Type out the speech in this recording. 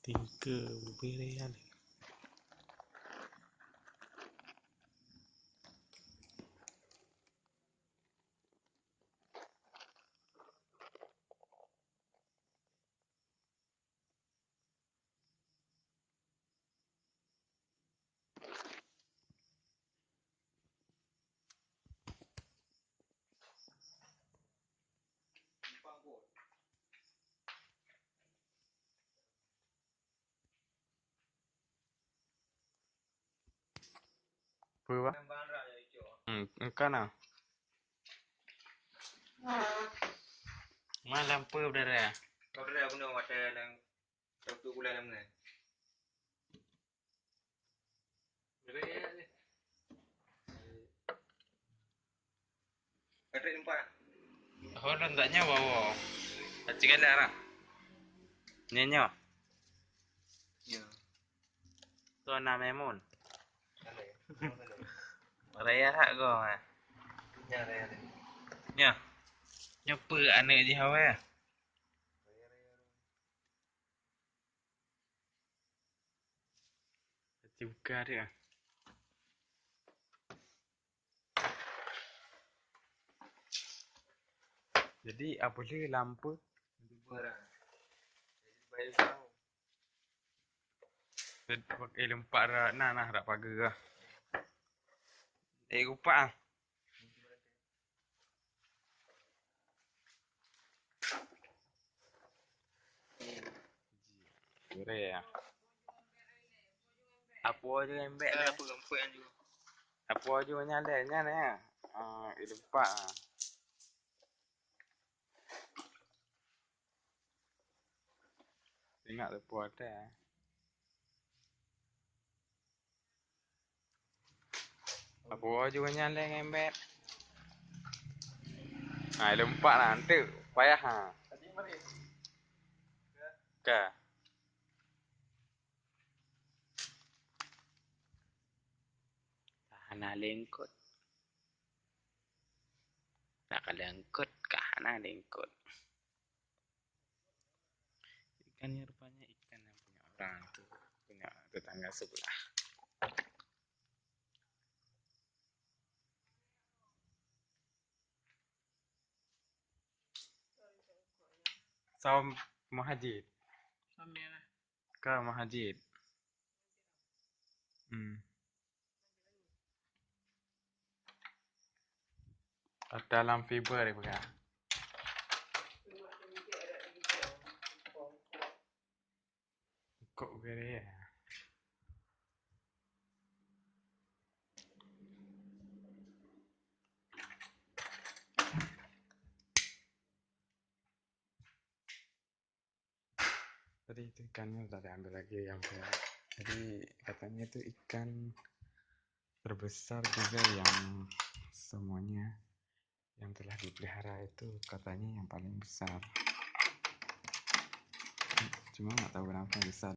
Tiga bubirian. Apa? Engkau nak? Malam apa berdarah? Kau berdarah guna wadah yang waktu kuliah yang mana? Berdarah je. Kau nampak? Oh, tak bawa. Cik ada lah. Nyanyo. Ya. Tu anak Memun. Boleh. Raya hak kau. Ya, raya. Ya. Nyopa anak je hawa. Cik buka dia. Jadi apa dia lampu? Barang. Jadi bayar kau. Pakai lempak rak nah rak pagar lah. Rupak ah. Gure ya. Apa aja embek Dah ni? apa gempuk yang juga. Apa aja nyalanya ni? Lempak ah. Ingat tu puas dah. Apa aja nyalanya embek. Lempak lah nanti payah ha. Tadi mari. Ke? Hana lengkot. Nak lengkot ke hana lengkot. Ikan ni rupanya ikan yang punya orang tu. Punya tetangga sebelah. Saum Muhajir. Sambil Ke Muhajir. Dalam fiber dia pakai. Kok gede ya? Tadi itu ikannya udah diambil lagi yang punya. Jadi katanya itu ikan terbesar juga yang semuanya yang telah dipelihara itu katanya yang paling besar. Cuma nggak tahu kenapa besar.